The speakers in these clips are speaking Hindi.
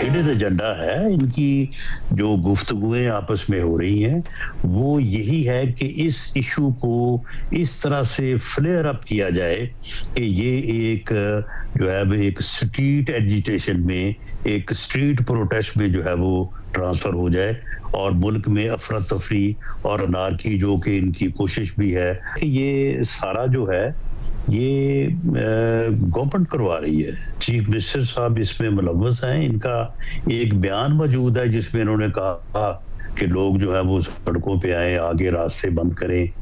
हिडन एजेंडा है इनकी। जो गुफ्तगुएं आपस में हो रही हैं वो यही है कि इस इशू को इस तरह से फ्लेयर अप किया जाए कि ये एक जो है वो एक स्ट्रीट एजिटेशन में, एक स्ट्रीट प्रोटेस्ट में जो है वो ट्रांसफर हो जाए और मुल्क में अफरा तफरी और अनारकी, जो कि इनकी कोशिश भी है कि ये सारा जो है ये गवर्नमेंट करवा रही है। चीफ मिनिस्टर साहब इसमें मुलव्वस हैं। इनका एक बयान मौजूद है जिसमें इन्होंने कहा कि लोग जो है वो सड़कों पे आए, आगे रास्ते बंद करें।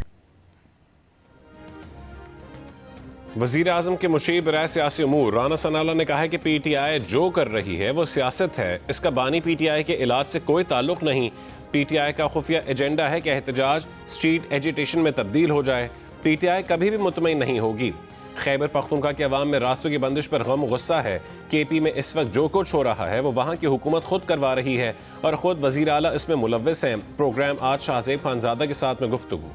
वजीर आजम के मुशीर बराए सियासी उमूर राना सनाउल्लाह ने कहा है कि पीटीआई जो कर रही है वो सियासत है, इसका बानी पीटीआई के इलाज से कोई ताल्लुक नहीं। पीटीआई का खुफिया एजेंडा है कि एहतजाज स्ट्रीट एजिटेशन में तब्दील हो जाए। पीटीआई कभी भी मुतमईन नहीं होगी। खैबर पख्तूनख्वा के अवाम में रास्तों की बंदिश पर गम गुस्सा है। केपी में इस वक्त जो कुछ हो रहा है वो वहाँ की हुकूमत खुद करवा रही है और खुद वजीर आला इसमें मुलव्वस हैं। प्रोग्राम आज शाहजेब खानजादा के साथ में गुफ्तगू।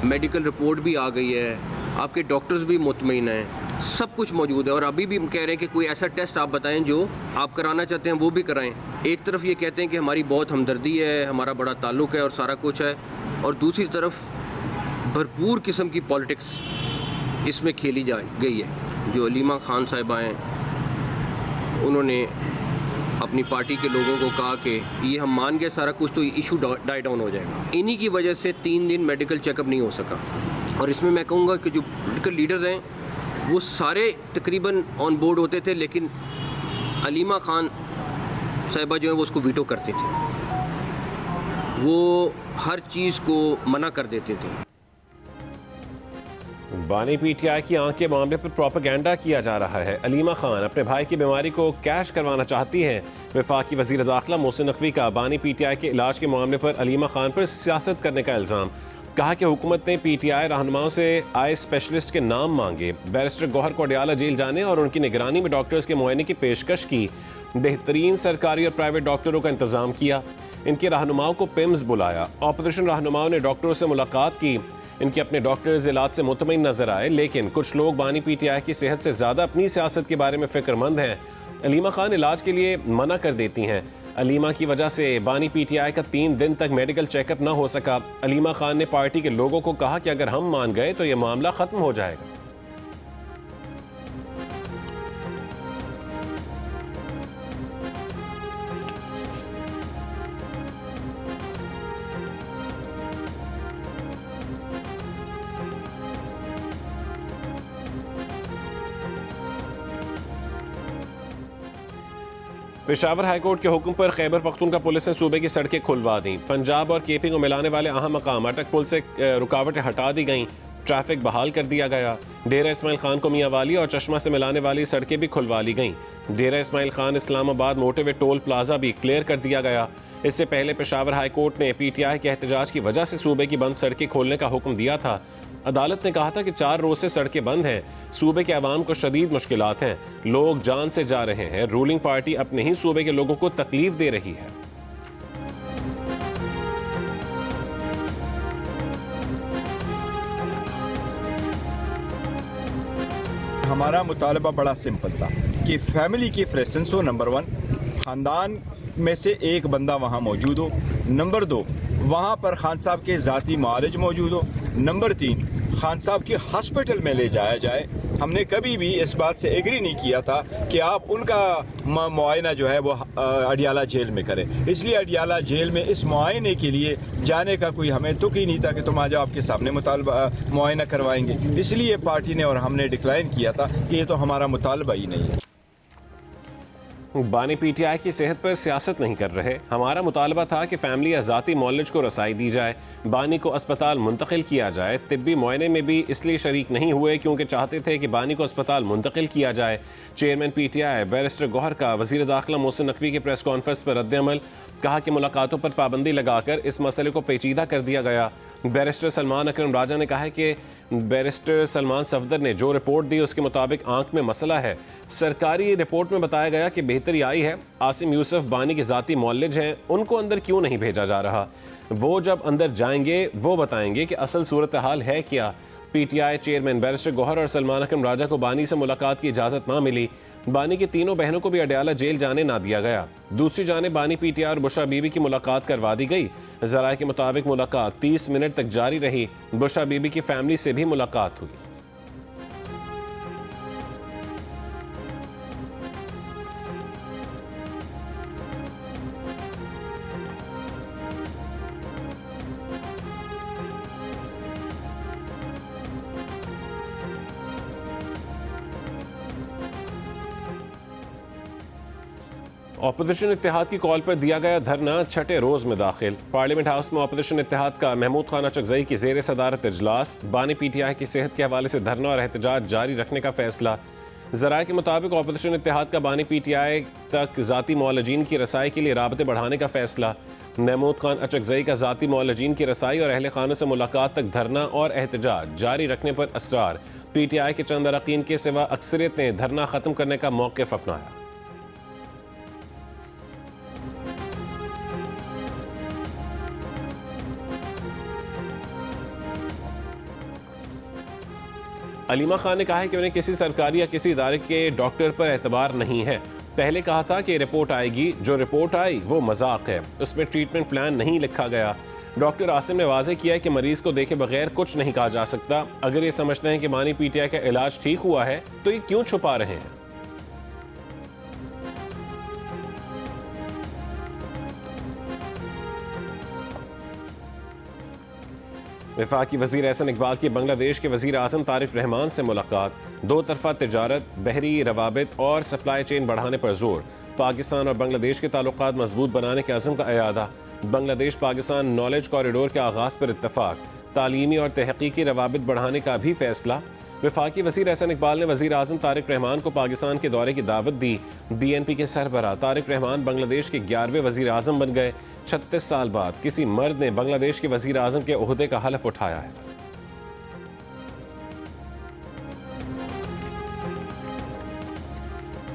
मेडिकल रिपोर्ट भी आ गई है, आपके डॉक्टर्स भी मुतमईन हैं, सब कुछ मौजूद है। और अभी भी हम कह रहे हैं कि कोई ऐसा टेस्ट आप बताएं जो आप कराना चाहते हैं वो भी कराएं। एक तरफ ये कहते हैं कि हमारी बहुत हमदर्दी है, हमारा बड़ा ताल्लुक है और सारा कुछ है, और दूसरी तरफ भरपूर किस्म की पॉलिटिक्स इसमें खेली जा गई है। जो अलीमा खान साहिबा हैं उन्होंने अपनी पार्टी के लोगों को कहा कि ये हम मान गए सारा कुछ, तो ये इशू डाई डाउन हो जाएगा। इन्हीं की वजह से 3 दिन मेडिकल चेकअप नहीं हो सका। और इसमें मैं कहूँगा कि जो पोलिटिकल लीडर्स हैं वो सारे तकरीबन ऑन बोर्ड होते थे, लेकिन अलीमा खान साहिबा जो है वो उसको वीटो करते थे, वो हर चीज़ को मना कर देते थे। बानी पीटीआई की आंख के मामले पर प्रोपेगेंडा किया जा रहा है। अलीमा खान अपने भाई की बीमारी को कैश करवाना चाहती हैं। वफाकी वज़ीर दाखिला मोहसिन नकवी का बानी पीटीआई के इलाज के मामले पर अलीमा खान पर सियासत करने का इल्ज़ाम। कहा कि हुकूमत ने पीटीआई रहनुमाओं से आई स्पेशलिस्ट के नाम मांगे, बैरिस्टर गौहर को अडियाला जेल जाने और उनकी निगरानी में डॉक्टर्स के मुआयने की पेशकश की, बेहतरीन सरकारी और प्राइवेट डॉक्टरों का इंतजाम किया, इनके रहनुमाओं को पिम्स बुलाया, ऑपोजिशन रहनुमाओं ने डॉक्टरों से मुलाकात की, इनके अपने डॉक्टर्स इलाज से मुतमईन नजर आए। लेकिन कुछ लोग बानी पीटीआई की सेहत से ज़्यादा अपनी सियासत के बारे में फ़िक्रमंद हैं। अलीमा खान इलाज के लिए मना कर देती हैं। अलीमा की वजह से बानी पीटीआई का 3 दिन तक मेडिकल चेकअप ना हो सका। अलीमा खान ने पार्टी के लोगों को कहा कि अगर हम मान गए तो ये मामला ख़त्म हो जाएगा। पेशावर हाईकोर्ट के हुक्म पर खैबर पख्तूनख्वा पुलिस ने सूबे की सड़कें खुलवा दी। पंजाब और केपी को मिलाने वाले अहम मकाम अटक पुल से रुकावटें हटा दी गईं, ट्रैफिक बहाल कर दिया गया। डेरा इस्माइल खान को मियांवाली और चश्मा से मिलाने वाली सड़कें भी खुलवा ली गईं। Dera Ismail Khan Islamabad motorway toll plaza भी क्लियर कर दिया गया। इससे पहले पेशावर हाईकोर्ट ने पीटीआई के एहतजाज की वजह से सूबे की बंद सड़कें खोलने का हुक्म दिया था। अदालत ने कहा था कि 4 रोज से सड़कें बंद हैं, सूबे के अवाम को शदीद मुश्किलात हैं, लोग जान से जा रहे हैं, रूलिंग पार्टी अपने ही सूबे के लोगों को तकलीफ दे रही है। हमारा मुतालबा बड़ा सिंपल था कि फैमिली की प्रेजेंस हो, नंबर 1, ख़ानदान में से एक बंदा वहाँ मौजूद हो, नंबर 2, वहाँ पर खान साहब के ज़ाती मालिज मौजूद हो, नंबर 3, खान साहब की हॉस्पिटल में ले जाया जाए। हमने कभी भी इस बात से एग्री नहीं किया था कि आप उनका मुआयना जो है वो अडियाला जेल में करें। इसलिए अडियाला जेल में इस मुआयने के लिए जाने का कोई हमें तुक ही नहीं था कि तुम आ जाओ, आपके सामने मुआयना करवाएंगे। इसलिए पार्टी ने और हमने डिक्लाइन किया था कि ये तो हमारा मुतालबा ही नहीं है। बानी पीटीआई की सेहत पर सियासत नहीं कर रहे। हमारा मुतालबा था कि फैमिली या ज़ाती मौलज को रसाई दी जाए, बानी को अस्पताल मुंतकिल किया जाए। तिब्बी मुआयने में भी इसलिए शरीक नहीं हुए क्योंकि चाहते थे कि बानी को अस्पताल मुंतकिल किया जाए। चेयरमैन पीटीआई बैरिस्टर गौहर का वज़ीर दाखिला मोहसिन नकवी के प्रेस कॉन्फ्रेंस पर रद्द-ए-अमल। कहा कि मुलाकातों पर पाबंदी लगाकर इस मसले को पेचीदा कर दिया गया। बैरिस्टर सलमान अकरम राजा ने कहा है कि बैरिस्टर सलमान सफदर ने जो रिपोर्ट दी उसके मुताबिक आंख में मसला है। सरकारी रिपोर्ट में बताया गया कि बेहतरी आई है। आसिम यूसुफ बानी के ज़ाती मौलिज हैं, उनको अंदर क्यों नहीं भेजा जा रहा। वो जब अंदर जाएंगे वो बताएंगे कि असल सूरत हाल है क्या। पीटीआई चेयरमैन बैरिस्टर गौहर और सलमान अकरम राजा को बानी से मुलाकात की इजाजत ना मिली। बानी की तीनों बहनों को भी अडयाला जेल जाने ना दिया गया। दूसरी जाने बानी पीटीआई और बुशरा बीबी की मुलाकात करवा दी गई। जराये के मुताबिक मुलाकात 30 मिनट तक जारी रही। बुशरा बीबी की फैमिली से भी मुलाकात हुई। ऑपोजिशन इत्तेहाद की कॉल पर दिया गया धरना छठे रोज में दाखिल। पार्लियामेंट हाउस में ऑपोजिशन इत्तेहाद का महमूद खान अचकजई की ज़ेर सदारत इजलास। बानी पीटीआई की सेहत के हवाले से धरना और एहतजाज जारी रखने का फैसला। ज़राए के मुताबिक ऑपोजिशन इत्तेहाद का बानी पीटीआई तक ज़ाती मुअल्लिजीन की रसाई के लिए राबते बढ़ाने का फैसला। महमूद खान अचकजई का ज़ाती मुअल्लिजीन की रसाई और अहले खाना से मुलाकात तक धरना और एहतजाज जारी रखने पर असरार। पीटीआई के चंद अरकान के सिवा अक्सरियत ने धरना ख़त्म करने का मौक़िफ़ अपनाया। अलीमा खान ने कहा है कि उन्हें किसी सरकारी या किसी इदारे के डॉक्टर पर एतबार नहीं है। पहले कहा था कि रिपोर्ट आएगी, जो रिपोर्ट आई वो मजाक है, उसमें ट्रीटमेंट प्लान नहीं लिखा गया। डॉक्टर आसिम ने वाजे किया है कि मरीज को देखे बगैर कुछ नहीं कहा जा सकता। अगर ये समझते हैं कि बानी पीटीआई का इलाज ठीक हुआ है तो ये क्यों छुपा रहे हैं। वफाकी वज़ीर एहसन इकबाल की बांग्लादेश के वज़ीर आज़म तारिक रहमान से मुलाकात। दो तरफा तिजारत, बहरी रवाबित और सप्लाई चेन बढ़ाने पर जोर। पाकिस्तान और बांग्लादेश के ताल्लुकात मजबूत बनाने के अज़म का अयादा। बांग्लादेश पाकिस्तान नॉलेज कॉरिडोर के आगाज़ पर इत्तफाक। तालीमी और तहकीकी रवाबित बढ़ाने का भी फैसला। वफाकी वज़ीर एहसन इकबाल ने वज़ीर आज़म तारिक रहमान को पाकिस्तान के दौरे की दावत दी। BNP के सरबराह तारिक रहमान बांग्लादेश के 11वें वज़ीर आज़म बन गए। 36 साल बाद किसी मर्द ने बांग्लादेश के वज़ीर आज़म के ओहदे का हलफ उठाया है।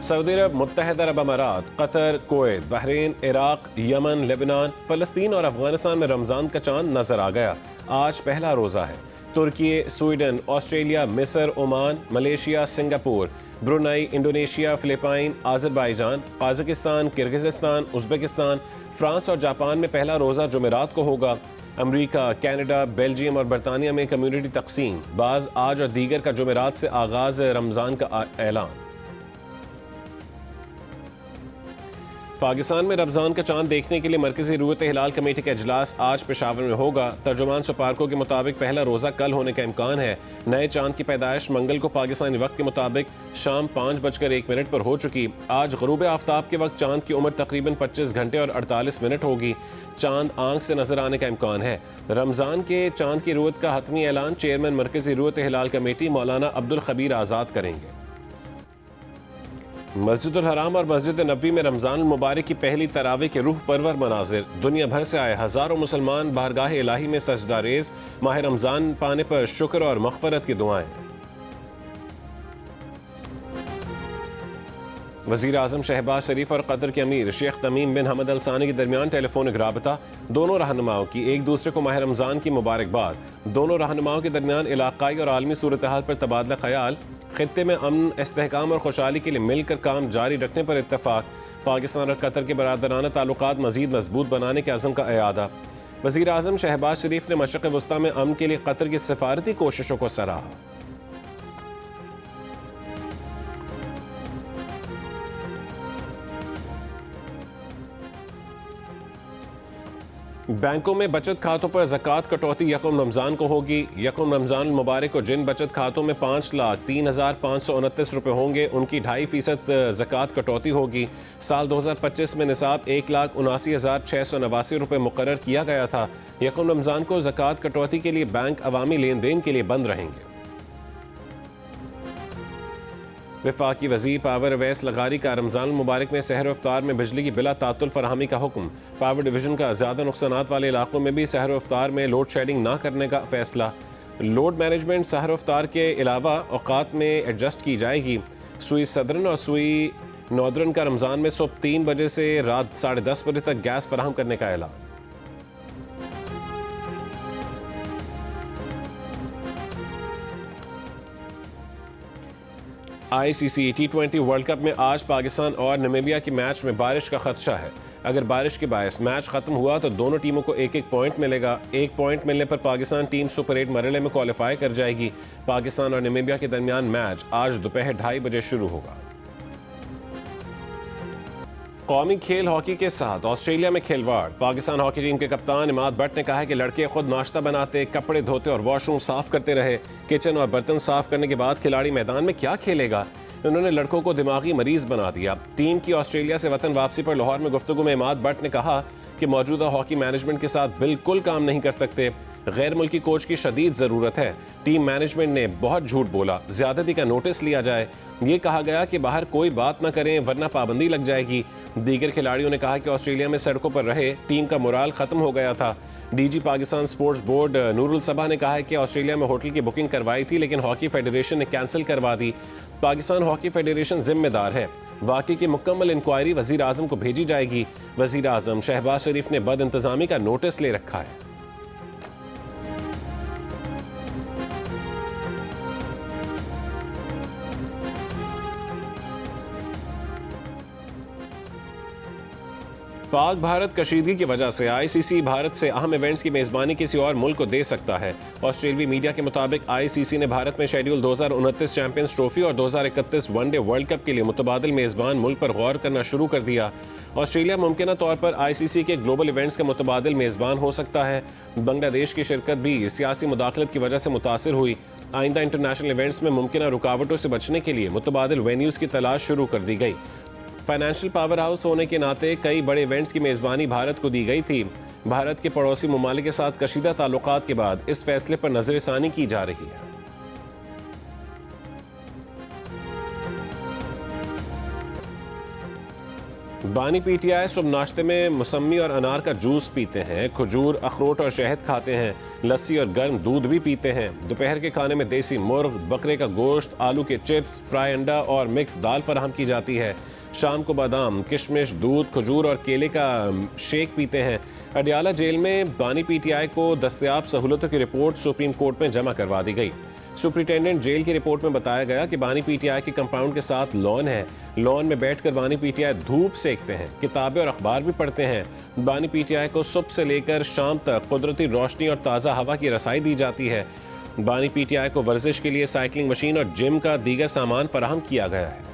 सऊदी अरब, मुत्तहिदा अरब अमारात, कतर, कुवैत, बहरीन, इराक, यमन, लेबनान, फ़लस्तीन और अफगानिस्तान में रमज़ान का चांद नजर आ गया। आज पहला रोज़ा है। तुर्की, स्वीडन, ऑस्ट्रेलिया, मिस्र, Oman, Malaysia, Singapore, Brunei, Indonesia, Philippine, Azerbaijan, Kazakhstan, Kyrgyzstan, Uzbekistan, France और जापान में पहला रोज़ा जुमेरात को होगा। अमेरिका, कनाडा, बेल्जियम और बरतानिया में कम्युनिटी तकसीम। बाज़ आज और दीगर का जुमेरात से आगाज़ रमज़ान का ऐलान। पाकिस्तान में रमज़ान का चांद देखने के लिए मरकज़ी रूयत हिलाल कमेटी का इजलास आज पेशावर में होगा। तर्जुमान सुपारको के मुताबिक पहला रोज़ा कल होने का इम्कान है। नए चांद की पैदाइश मंगल को पाकिस्तानी वक्त के मुताबिक शाम 5:01 पर हो चुकी। आज ग़ुरूब आफ्ताब के वक्त चांद की उम्र तकरीबन 25 घंटे और 48 मिनट होगी। चांद आंख से नजर आने का इम्कान है। रमज़ान के चांद की रूयत का हतमी ऐलान चेयरमैन मरकज़ी रूयत हिलाल कमेटी मौलाना अब्दुल खबीर आज़ाद करेंगे। मस्जिदुल हराम और मस्जिद नबी में रमज़ान मुबारक की पहली तरावी के रूह परवर मनाजिर। दुनिया भर से आए हज़ारों मुसलमान बारगाह इलाही में सजदा रेज़। माह रमज़ान पाने पर शुक्र और मग़फ़रत की दुआएं। वज़ीर आज़म शहबाज शरीफ और कतर के अमीर शेख तमीम बिन हमद अल सानी के दरमियान टेलीफोनिक राबता। दोनों रहनुमाओं की एक दूसरे को माह रमज़ान की मुबारकबाद। दोनों रहनुमाओं के दरमियान इलाक़ाई और आलमी सूरत हाल पर तबादला ख्याल। खित्ते में अमन, इस्तेहकाम और खुशहाली के लिए मिलकर काम जारी रखने पर इत्तफाक। पाकिस्तान और कतर के बरादराना ताल्लुकात मज़ीद मजबूत बनाने के अज़म का अयादा। वज़ीर आज़म शहबाज शरीफ ने मशरिक़ वस्ता में अमन के लिए कतर की सफारती कोशिशों को सराहा। बैंकों में बचत खातों पर ज़कात कटौती यकम रमज़ान को होगी। यकम रमज़ान मुबारक को जिन बचत खातों में 5,03,529 रुपये होंगे उनकी 2.5% ज़कात कटौती होगी। साल 2025 में निसाब 1,79,689 रुपये मुकर्रर किया गया था। यकम रमज़ान को ज़कात कटौती के लिए बैंक अवामी लेन देन के लिए बंद रहेंगे। वफाकी वज़ीर पावर अवैस लगारी का रमज़ान मुबारक में सहर इफ्तार में बिजली की बिला तातुल फराहमी का हुक्म। पावर डिवीज़न का ज़्यादा नुकसानात वाले इलाकों में भी सहर इफ्तार में लोड शेडिंग ना करने का फैसला। लोड मैनेजमेंट सहर इफ्तार के अलावा औकात में एडजस्ट की जाएगी। सुई सदरन और सुई नॉर्दर्न का रमज़ान में सुबह 3 बजे से रात 10:30 बजे तक गैस फराहम करने का ऐलान। ICC T20 वर्ल्ड कप में आज पाकिस्तान और नामीबिया के मैच में बारिश का खदशा है। अगर बारिश के बायस मैच खत्म हुआ तो दोनों टीमों को एक एक पॉइंट मिलेगा। एक पॉइंट मिलने पर पाकिस्तान टीम सुपर 8 मरहले में क्वालिफाई कर जाएगी। पाकिस्तान और नामीबिया के दरमियान मैच आज दोपहर 2:30 बजे शुरू होगा। कौमी खेल हॉकी के साथ ऑस्ट्रेलिया में खिलवाड़। पाकिस्तान हॉकी टीम के कप्तान इमाद भट्ट ने कहा है कि लड़के खुद नाश्ता बनाते, कपड़े धोते और वॉशरूम साफ करते रहे। किचन और बर्तन साफ करने के बाद खिलाड़ी मैदान में क्या खेलेगा? उन्होंने लड़कों को दिमागी मरीज बना दिया। टीम की ऑस्ट्रेलिया से वतन वापसी पर लाहौर में गुफ्तगू में इमाद भट्ट ने कहा कि मौजूदा हॉकी मैनेजमेंट के साथ बिल्कुल काम नहीं कर सकते। गैर मुल्की कोच की शदीद जरूरत है। टीम मैनेजमेंट ने बहुत झूठ बोला। ज्यादती का नोटिस लिया जाए। ये कहा गया कि बाहर कोई बात न करें वरना पाबंदी लग जाएगी। दीगर खिलाड़ियों ने कहा कि ऑस्ट्रेलिया में सड़कों पर रहे टीम का मोराल खत्म हो गया था। DG Pakistan sports board Noorul Saba ने कहा है कि ऑस्ट्रेलिया में होटल की बुकिंग करवाई थी लेकिन हॉकी फेडरेशन ने कैंसिल करवा दी। पाकिस्तान हॉकी फेडरेशन जिम्मेदार है। वाकई की मुकम्मल इंक्वायरी वजीर आजम को भेजी जाएगी। वजीर आजम शहबाज शरीफ ने बद इंतजामी का नोटिस ले रखा है। पाक भारत कशीदगी की वजह से ICC भारत से अहम इवेंट्स की मेजबानी किसी और मुल्क को दे सकता है। ऑस्ट्रेलियाई मीडिया के मुताबिक ICC ने भारत में शेड्यूल 2029 चैंपियंस ट्रॉफी और 2031 वनडे वर्ल्ड कप के लिए मुतबादिल मेजबान मुल्क पर गौर करना शुरू कर दिया। ऑस्ट्रेलिया मुमकिन तौर पर ICC के ग्लोबल इवेंट्स का मुतबादिल मेजबान हो सकता है। बांग्लादेश की शिरकत भी सियासी मुदाखलत की वजह से मुतासिर हुई। आइंदा इंटरनेशनल इवेंट्स में मुमकिन रुकावटों से बचने के लिए मुतबादिल वेन्यूज़ की तलाश शुरू कर दी गई। फाइनेंशियल पावर हाउस होने के नाते कई बड़े इवेंट्स की मेज़बानी भारत को दी गई थी। भारत के पड़ोसी ममालिक के साथ कशीदा ताल्लुकात के बाद इस फैसले पर नजरसानी की जा रही है। बानी PTI सुबह नाश्ते में मौसमी और अनार का जूस पीते हैं, खजूर, अखरोट और शहद खाते हैं, लस्सी और गर्म दूध भी पीते हैं। दोपहर के खाने में देसी मुर्ग, बकरे का गोश्त, आलू के चिप्स, फ्राई अंडा और मिक्स दाल फराहम की जाती है। शाम को बादाम, किशमिश, दूध, खजूर और केले का शेक पीते हैं। अडियाला जेल में बानी PTI को दस्तयाब सहूलतों की रिपोर्ट सुप्रीम कोर्ट में जमा करवा दी गई। सुप्रिंटेंडेंट जेल की रिपोर्ट में बताया गया कि बानी PTI के कंपाउंड के साथ लॉन है। लॉन में बैठकर बानी PTI धूप सेकते हैं, किताबें और अखबार भी पढ़ते हैं। बानी PTI को सुबह से लेकर शाम तक कुदरती रोशनी और ताज़ा हवा की रसाई दी जाती है। बानी PTI को वर्जिश के लिए साइकिलिंग मशीन और जिम का दीगर सामान फराहम किया गया है।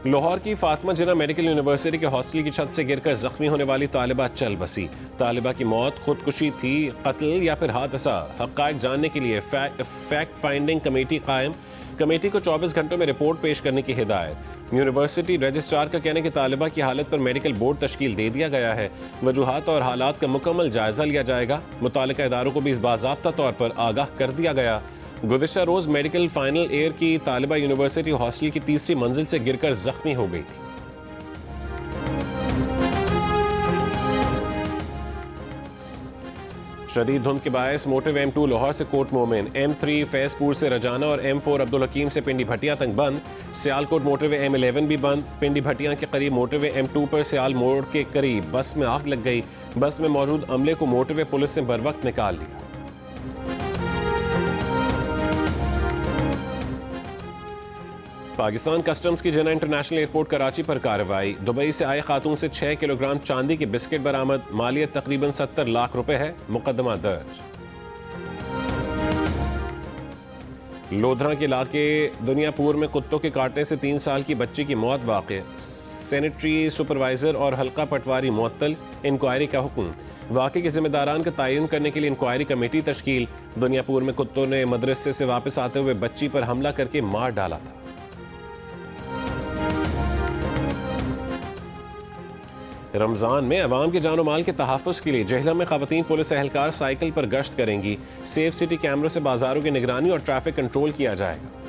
लाहौर की फातिमा जिन्ना मेडिकल यूनिवर्सिटी के हॉस्टल की छत से गिरकर जख्मी होने वाली तालिबा चल बसी। तालिबा की मौत खुदकुशी थी, कत्ल या फिर हादसा? हक़ाइक़ जानने के लिए फैक्ट फाइंडिंग कमेटी कायम। कमेटी को 24 घंटों में रिपोर्ट पेश करने की हिदायत। यूनिवर्सिटी रजिस्ट्रार का कहना है कि तालिबा की हालत पर मेडिकल बोर्ड तश्कील दे दिया गया है। वजूहात और हालात का मुकम्मल जायजा लिया जाएगा। मुतालिका इदारों को भी इस बाज़ाब्ता तौर पर आगाह कर दिया गया। गुज़िश्ता रोज मेडिकल फाइनल ईयर की तालिबा यूनिवर्सिटी हॉस्टल की तीसरी मंजिल से गिरकर जख्मी हो गई थी। शदीद धुंध के बायस मोटरवे M2 लाहौर से कोट मोमिन, M3 फैजपुर से रजाना और M4 अब्दुल हकीम से पिंडी भटिया तक बंद। सियालकोट मोटरवे M11 भी बंद। पिंडी भटिया के करीब मोटरवे M2 पर सियाल मोड़ के करीब बस में आग लग गई। बस में मौजूद अमले को मोटरवे पुलिस ने बर वक्त निकाल लिया। पाकिस्तान कस्टम्स की जिन्ना इंटरनेशनल एयरपोर्ट कराची पर कार्रवाई। दुबई से आए खातून से 6 किलोग्राम चांदी के बिस्किट बरामद। मालियत तकरीबन 70 लाख रुपए है। मुकदमा दर्ज। लोधरा के इलाके दुनियापुर में कुत्तों के काटने से 3 साल की बच्ची की मौत वाक़े। सैनिटरी सुपरवाइजर और हल्का पटवारी मुअत्तल। इंक्वायरी का हुक्म। वाक़े के जिम्मेदारान का तयन करने के लिए इंक्वायरी कमेटी तश्कील। दुनियापुर में कुत्तों ने मदरसे से वापस आते हुए बच्ची पर हमला करके मार डाला था। रमज़ान में अवाम के जानो माल के तहफ़्फ़ुज़ के लिए जहलम में ख़वातीन पुलिस एहलकार साइकिल पर गश्त करेंगी। सेफ सिटी कैमरों से बाजारों की निगरानी और ट्रैफिक कंट्रोल किया जाएगा।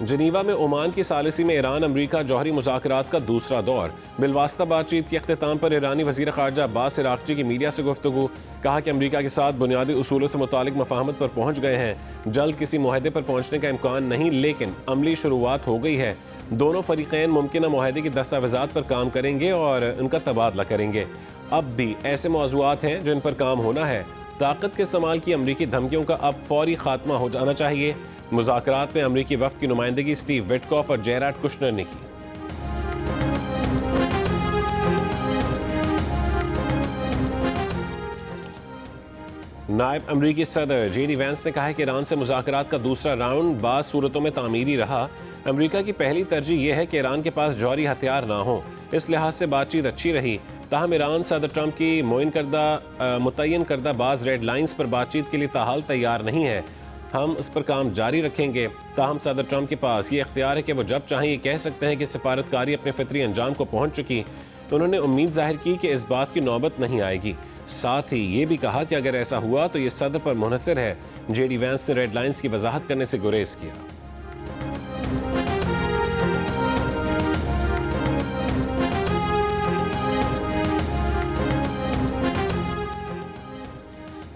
जनीवा में ओमान की सालिसी में ईरान अमरीका जौहरी मुज़ाकरात का दूसरा दौर। बिलवास्ता बातचीत के अख्तिताम पर ईरानी वज़ीर ख़ारजा अब्बास इराक़ची की मीडिया से गुफ्तगू। कहा कि अमरीका के साथ बुनियादी उसूलों से मुतालिक मफाहमत पर पहुँच गए हैं। जल्द किसी मुआहदे पर पहुँचने का इम्कान नहीं, लेकिन अमली शुरुआत हो गई है। दोनों फरीक़ैन मुमकिन मुआहदे की दस्तावेज़ात पर काम करेंगे और उनका तबादला करेंगे। अब भी ऐसे मौज़ूआत हैं जिन पर काम होना है। ताकत के इस्तेमाल की अमरीकी धमकियों का अब फौरी खात्मा हो जाना चाहिए। मुज़ाकरात में अमरीकी वफ़द की नुमाइंदगी स्टीव विटकॉफ और जेराड कुशनर ने की। नायब अमरीकी सदर जेडी वैंस ने कहा है कि ईरान से मुज़ाकरात का दूसरा राउंड बाज़ सूरतों में तामीरी रहा। अमरीका की पहली तरजीह यह है कि ईरान के पास जौहरी हथियार ना हो। इस लिहाज से बातचीत अच्छी रही। ताहम ईरान सदर ट्रंप की मुतय्यन करदा बाज़ रेड लाइन्स पर बातचीत के लिए ताहाल तैयार नहीं है। हम इस पर काम जारी रखेंगे। ताहम सदर ट्रंप के पास ये इख्तियार है कि वो जब चाहें ये कह सकते हैं कि सफारतकारी अपने फितरी अंजाम को पहुंच चुकी। उन्होंने उम्मीद जाहिर की कि इस बात की नौबत नहीं आएगी। साथ ही ये भी कहा कि अगर ऐसा हुआ तो ये सदर पर मुनहसर है। जेडी वैंस ने रेड लाइन्स की वजाहत करने से गुरेज किया।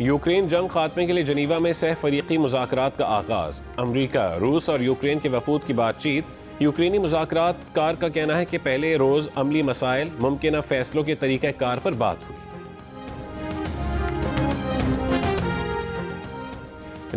यूक्रेन जंग खात्मे के लिए जनीवा में सह फरीकी मुज़ाकरात का आगाज। अमरीका, रूस और यूक्रेन के वफूद की बातचीत। यूक्रेनी मुज़ाकरात कार का कहना है कि पहले रोज़ अमली मसाइल, मुमकिन फैसलों के तरीक़ा कार पर बात हुई।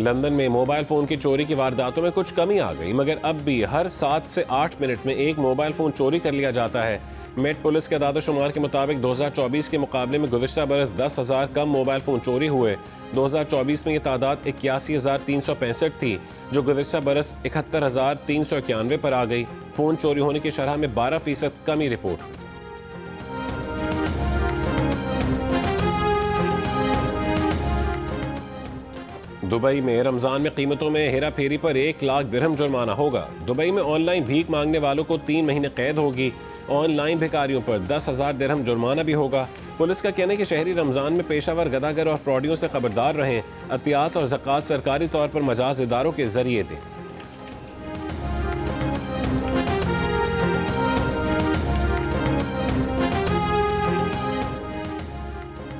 लंदन में मोबाइल फ़ोन की चोरी की वारदातों में कुछ कमी आ गई, मगर अब भी हर 7 से 8 मिनट में एक मोबाइल फ़ोन चोरी कर लिया जाता है। मेट पुलिस के अदाद-ओ-शुमार के मुताबिक 2024 के मुकाबले में गुज़िश्ता बरस 10,000 कम मोबाइल फ़ोन चोरी हुए। 2024 में ये तादाद 81,365 थी, जो गुज़िश्ता बरस 71,391 पर आ गई। फ़ोन चोरी होने की शरह में 12% कमी रिपोर्ट हुई। दुबई में रमज़ान में कीमतों में हेरा फेरी पर 1 लाख दिरहम जुर्माना होगा। दुबई में ऑनलाइन भीख मांगने वालों को 3 महीने कैद होगी। ऑनलाइन भिखारियों पर 10,000 दिरहम जुर्माना भी होगा। पुलिस का कहना है कि शहरी रमज़ान में पेशावर गदागर और फ्रॉडियों से खबरदार रहें। एहतियात और ज़कात सरकारी तौर पर मजाज इदारों के जरिए दें।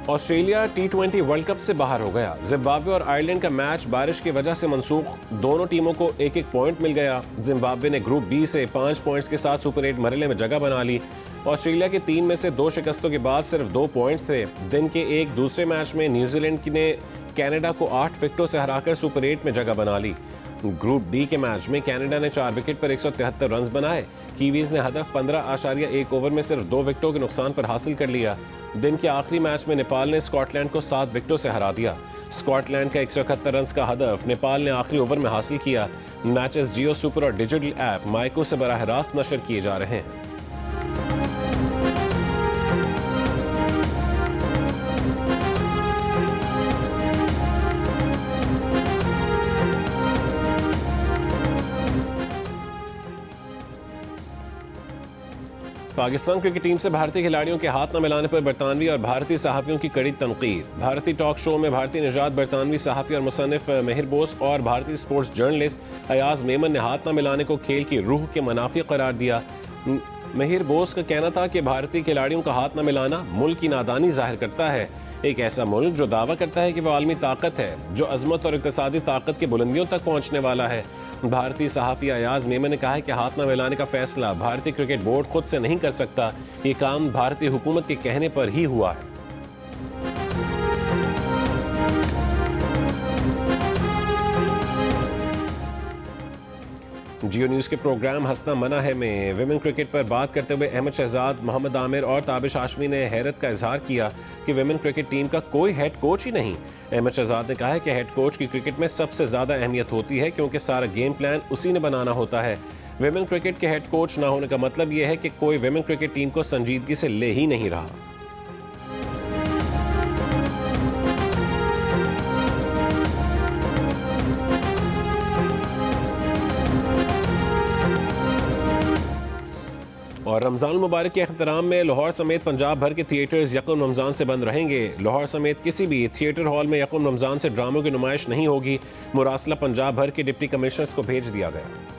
ऑस्ट्रेलिया T20 वर्ल्ड कप से बाहर हो गया। जिम्बाब्वे और आयरलैंड का मैच बारिश की वजह से मंसूख। दोनों टीमों को 1-1 पॉइंट मिल गया। जिम्बाब्वे ने ग्रुप बी से 5 पॉइंट्स के साथ सुपर 8 मरहले में जगह बना ली। ऑस्ट्रेलिया के 3 में से 2 शिकस्तों के बाद सिर्फ 2 पॉइंट्स थे। दिन के एक दूसरे मैच में न्यूजीलैंड ने कनाडा को 8 विकेटों से हराकर सुपर 8 में जगह बना ली। ग्रुप डी के मैच में कनाडा ने 4 विकेट पर 173 रन बनाए। कीवीज ने हदफ 15.1 ओवर में सिर्फ 2 विकेटों के नुकसान पर हासिल कर लिया। दिन के आखिरी मैच में नेपाल ने स्कॉटलैंड को 7 विकेटों से हरा दिया। स्कॉटलैंड का 171 रन का हदफ नेपाल ने आखिरी ओवर में हासिल किया। मैचेस जियो सुपर और डिजिटल ऐप माइको से बराह रास्त नशर किए जा रहे हैं। पाकिस्तान क्रिकेट टीम से भारतीय खिलाड़ियों के हाथ न मिलाने पर बरतानवी और भारतीय सहाफ़ियों की कड़ी तनकीद। भारतीय टॉक शो में भारतीय निजात बरतानवी सहाफ़ी और मुसन्निफ महिर बोस और भारतीय स्पोर्ट्स जर्नलिस्ट अयाज मेमन ने हाथ न मिलाने को खेल की रूह के मुनाफी करार दिया। महिर बोस का कहना था कि भारतीय खिलाड़ियों का हाथ न मिलाना मुल्क की नादानी जाहिर करता है। एक ऐसा मुल्क जो दावा करता है कि वह आलमी ताकत है, जो अजमत और इक़्तिसादी ताकत की बुलंदियों तक पहुँचने वाला है। भारतीय सहाफ़ी अयाज मेमन ने कहा है कि हाथ न मिलाने का फैसला भारतीय क्रिकेट बोर्ड खुद से नहीं कर सकता। ये काम भारतीय हुकूमत के कहने पर ही हुआ है। जियो न्यूज़ के प्रोग्राम हंसना मना है में विमेन क्रिकेट पर बात करते हुए अहमद शहजाद, मोहम्मद आमिर और ताबिश हाशमी ने हैरत का इजहार किया कि विमेन क्रिकेट टीम का कोई हेड कोच ही नहीं। अहमद शहजाद ने कहा है कि हेड कोच की क्रिकेट में सबसे ज़्यादा अहमियत होती है, क्योंकि सारा गेम प्लान उसी ने बनाना होता है। विमेन क्रिकेट के हेड कोच ना होने का मतलब यह है कि कोई विमेन क्रिकेट टीम को संजीदगी से ले ही नहीं रहा। और रमज़ान मुबारक के एहतराम में लाहौर समेत पंजाब भर के थिएटर्स यकम रमज़ान से बंद रहेंगे। लाहौर समेत किसी भी थिएटर हॉल में यकम रमज़ान से ड्रामों की नुमाइश नहीं होगी। मुरासला पंजाब भर के डिप्टी कमिश्नर्स को भेज दिया गया।